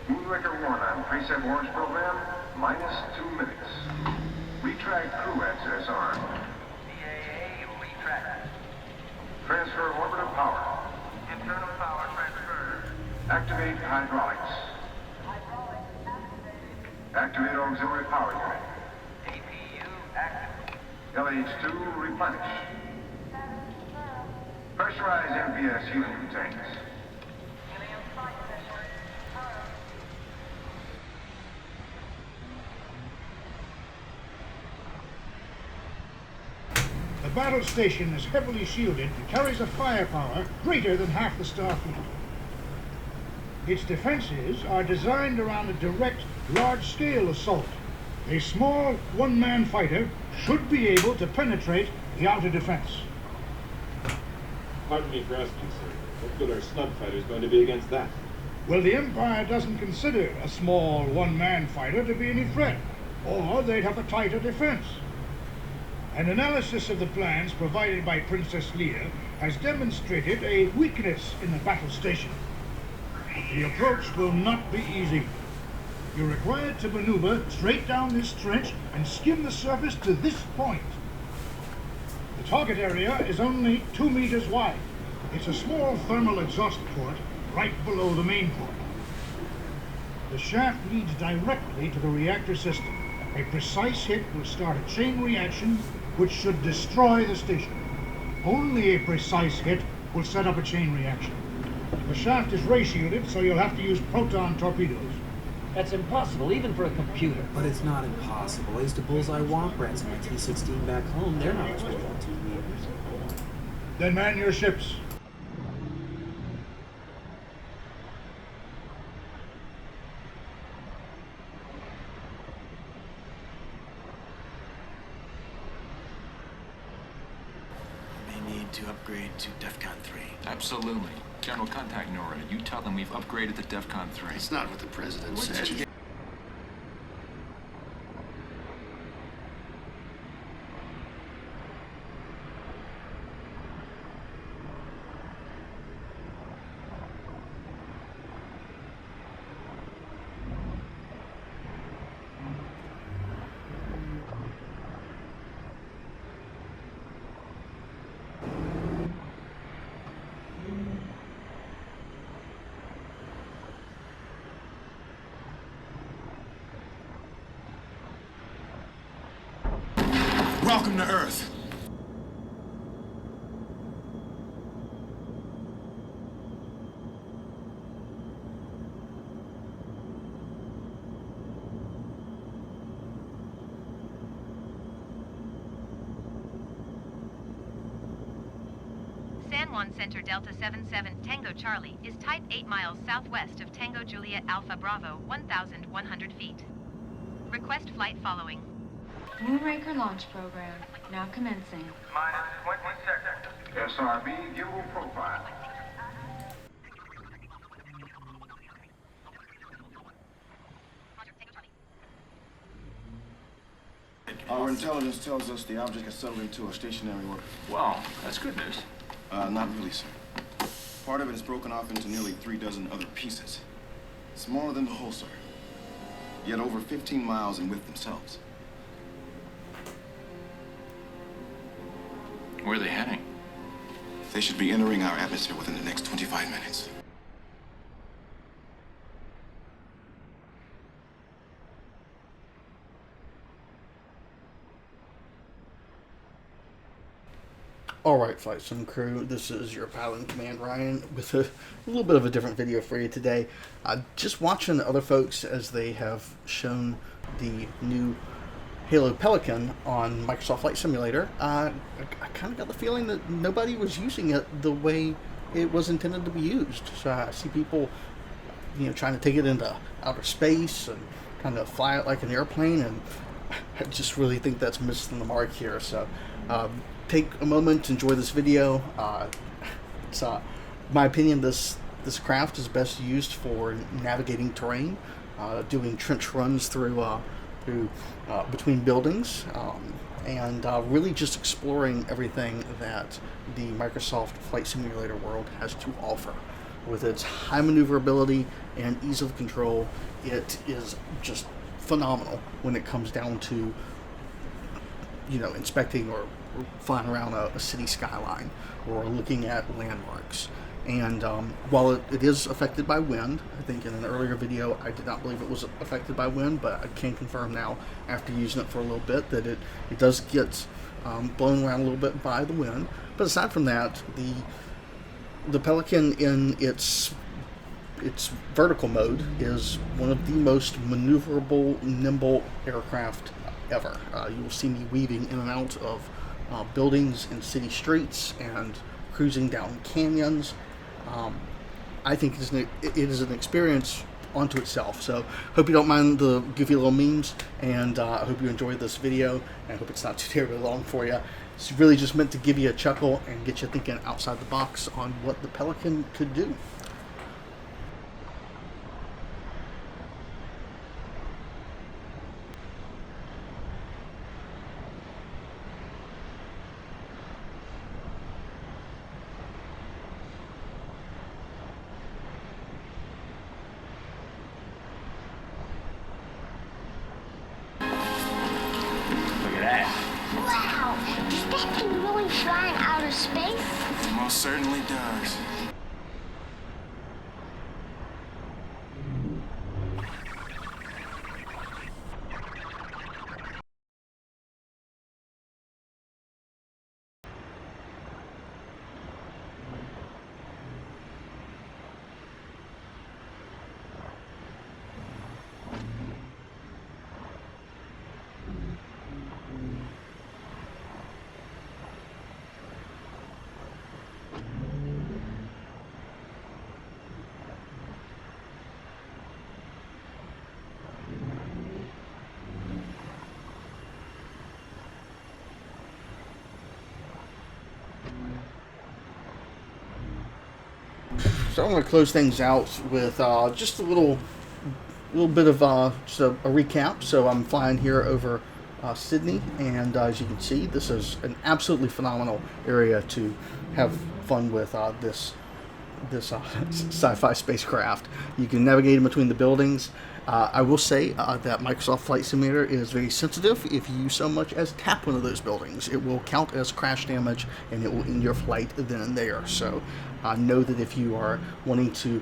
Moonraker 1 on preset launch program, -2 minutes. Retract crew access armed. CAA retract. Transfer orbital power. Internal power transferred. Activate hydraulics. Activate auxiliary power unit. APU active. LH2 replenish. Pressurize MPS helium tanks. The battle station is heavily shielded and carries a firepower greater than half the Starfleet. Its defenses are designed around a direct, large-scale assault. A small, one-man fighter should be able to penetrate the outer defense. Pardon me for asking, sir. What good are snub fighters going to be against that? Well, the Empire doesn't consider a small, one-man fighter to be any threat, or they'd have a tighter defense. An analysis of the plans provided by Princess Leia has demonstrated a weakness in the battle station. The approach will not be easy. You're required to maneuver straight down this trench and skim the surface to this point. The target area is only 2 meters wide. It's a small thermal exhaust port right below the main port. The shaft leads directly to the reactor system. A precise hit will start a chain reaction which should destroy the station. Only a precise hit will set up a chain reaction. The shaft is ray shielded, so you'll have to use proton torpedoes. That's impossible, even for a computer. But it's not impossible. I used to bullseye womp rats in my T-16 back home. They're not exposed to TV. Then man your ships. To upgrade to DEFCON 3. Absolutely. General, contact NORAD. You tell them we've upgraded to DEFCON 3. It's not what the president said. Welcome to Earth. San Juan Center Delta 77 Tango Charlie is type 8 miles southwest of Tango Juliet Alpha Bravo 1,100 feet. Request flight following. Moonraker launch program, now commencing. -20 seconds. SRB gimbal profile. Our intelligence tells us the object has settled into a stationary orbit. Wow, that's good news. Not really, sir. Part of it is broken off into nearly 3 dozen other pieces. Smaller than the whole, sir. Yet over 15 miles in width themselves. Where are they heading? They should be entering our atmosphere within the next 25 minutes. Alright, Flight Sim crew, this is your pilot in command, Ryan, with a little bit of a different video for you today. Just watching other folks as they have shown the new Halo Pelican on Microsoft Flight Simulator, I kind of got the feeling that nobody was using it the way it was intended to be used. So I see people, trying to take it into outer space and kind of fly it like an airplane, and I just really think that's missing the mark here. So take a moment to enjoy this video. It's my opinion, this craft is best used for navigating terrain, doing trench runs through between buildings, and really just exploring everything that the Microsoft Flight Simulator world has to offer. with its high maneuverability and ease of control, it is just phenomenal when it comes down to, you know, inspecting or flying around a city skyline or looking at landmarks. And while it is affected by wind, I think in an earlier video I did not believe it was affected by wind, but I can confirm now after using it for a little bit that it does get blown around a little bit by the wind. But aside from that, the Pelican in its vertical mode is one of the most maneuverable, nimble aircraft ever. You will see me weaving in and out of buildings and city streets and cruising down canyons. I think it is an experience onto itself. So hope you don't mind the goofy little memes, and I hope you enjoyed this video, and I hope it's not too terribly long for you. It's really just meant to give you a chuckle and get you thinking outside the box on what the Pelican could do. Wow! Does that thing really fly in outer space? It most certainly does. So I'm going to close things out with just a little bit of just a recap. So I'm flying here over Sydney, and as you can see, this is an absolutely phenomenal area to have fun with this sci-fi spacecraft. You can navigate in between the buildings. I will say that Microsoft Flight Simulator is very sensitive. If you so much as tap one of those buildings, it will count as crash damage, and it will end your flight then and there. So know that if you are wanting to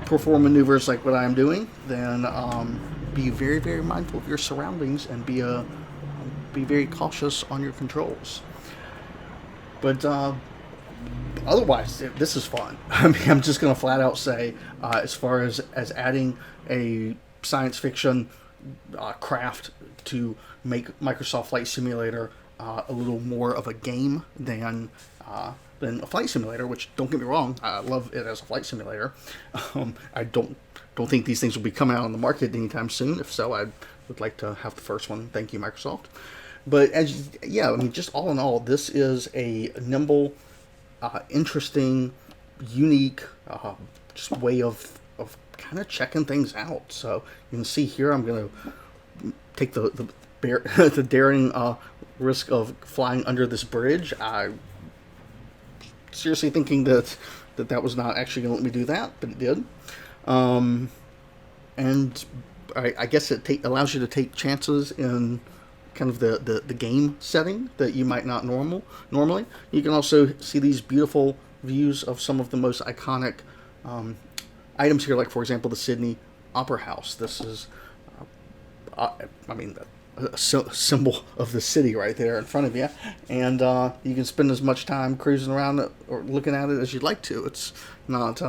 perform maneuvers like what I'm doing, then be very, very mindful of your surroundings and be very cautious on your controls. But otherwise, this is fun. I mean, I'm just going to flat out say, as far as adding a science fiction craft to make Microsoft Flight Simulator a little more of a game than a flight simulator, which, don't get me wrong, I love it as a flight simulator. I don't think these things will be coming out on the market anytime soon. If so, I would like to have the first one. Thank you, Microsoft. But I mean, just all in all, this is a nimble, interesting, unique, just way of kind of checking things out. So you can see here, I'm going to take the daring risk of flying under this bridge. I seriously thinking that was not actually going to let me do that, but it did. And I guess it allows you to take chances in kind of the game setting that you might not normally. You can also see these beautiful views of some of the most iconic items here, like, for example, the Sydney Opera House. This is, I mean, a symbol of the city right there in front of you, and you can spend as much time cruising around it or looking at it as you'd like to. It's not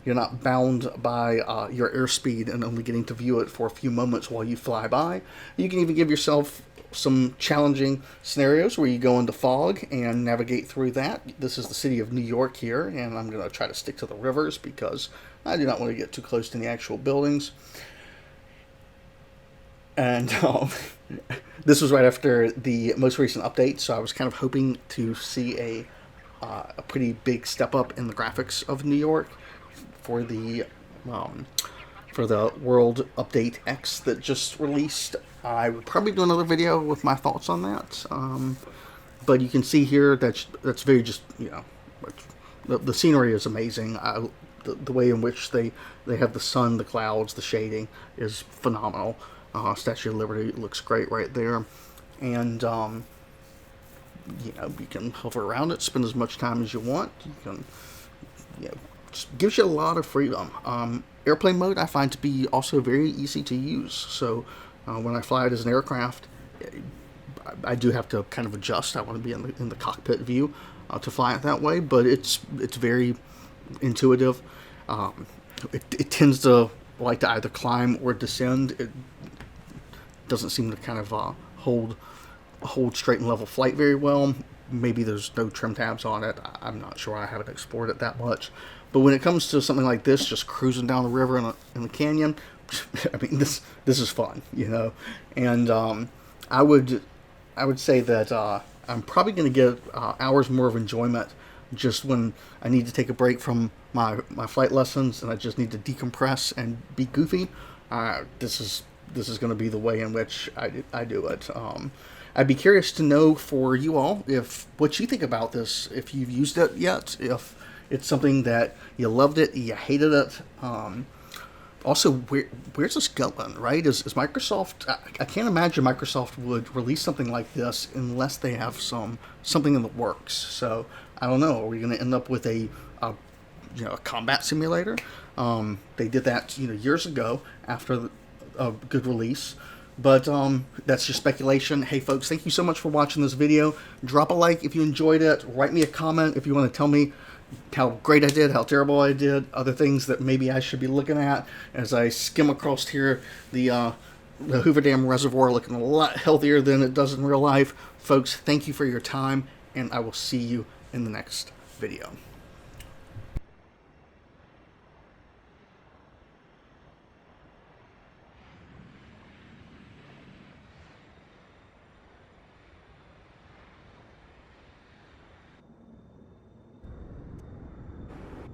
you're not bound by your airspeed and only getting to view it for a few moments while you fly by. You can even give yourself some challenging scenarios where you go into fog and navigate through that. This is the city of New York here, and I'm going to try to stick to the rivers because I do not want to get too close to the actual buildings. And this was right after the most recent update, so I was kind of hoping to see a pretty big step up in the graphics of New York for the World Update X that just released. I would probably do another video with my thoughts on that. But you can see here that's very just, you know, the scenery is amazing. the way in which they have the sun, the clouds, the shading is phenomenal. Statue of Liberty looks great right there, and you know, you can hover around it, spend as much time as you want. You can, you know, just gives you a lot of freedom. Airplane mode I find to be also very easy to use. So when I fly it as an aircraft, I do have to kind of adjust. I want to be in the cockpit view to fly it that way, but it's very intuitive. It tends to like to either climb or descend. It doesn't seem to kind of hold straight and level flight very well. Maybe there's no trim tabs on it. I'm not sure. I haven't explored it that much. But when it comes to something like this, just cruising down the river in the canyon, I mean, this is fun, you know. And I would say that I'm probably going to get hours more of enjoyment just when I need to take a break from my flight lessons and I just need to decompress and be goofy. This is going to be the way in which I do it. I'd be curious to know for you all what you think about this, if you've used it yet, if it's something that you loved it, you hated it. Also, where's this going, right? Is Microsoft... I can't imagine Microsoft would release something like this unless they have something in the works. So, I don't know. Are we going to end up with a combat simulator? They did that years ago after a good release. But that's just speculation. Hey, folks, thank you so much for watching this video. Drop a like if you enjoyed it. Write me a comment if you want to tell me how great I did, how terrible I did, other things that maybe I should be looking at as I skim across here the Hoover Dam Reservoir looking a lot healthier than it does in real life. Folks, thank you for your time, and I will see you in the next video.